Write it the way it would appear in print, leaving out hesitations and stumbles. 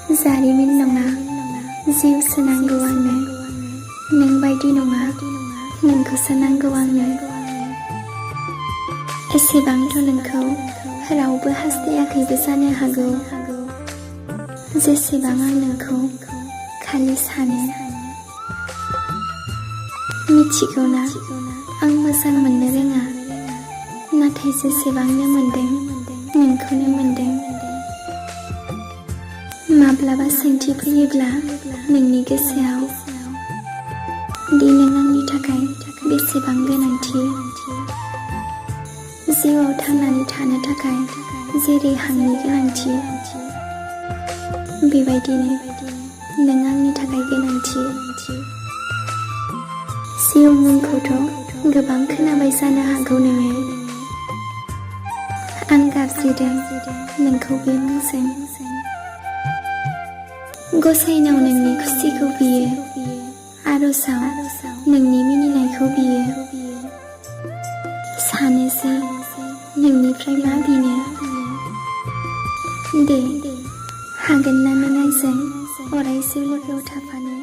जारिमिन नङा जिउ सोनांगौ आंनो नों बायदि नङा नोंखौसो नांगौ आंनो एसेबांथ' नोंखौ रावबो हास्थायाखैबो जानो हागौ जेसेबां आं नोंखौ खालि सानो मिथिगौना आं मोजां मोननो रोङा नाथाय जेसेबांनो मोनदों नोंखौनो मोनदों माब्लाबा सोंथि फैयोब्ला नोंनि गोसोआव दि नों आंनि थाखाय बेसेबां गोनांथि जिउआव थांनानै थानो थाखाय जेरै हांनि गोनांथि बेबायदिनो नों आंनि थाखाय गोनांथि जिउ मुंखौथ' गोबां खोनाबाय जानो हागौ नोङो आं गाबज्रिदों नोंखौ बे मुंजों गसाइनाव नोंनि खुसिखौ बियो आर'जाव नोंनि मिनिनायखौ बियो सानोसै नोंनिफ्राय मा बिनो दे हागोन ना नों आंजों अरायसो लोगोआव थाफानो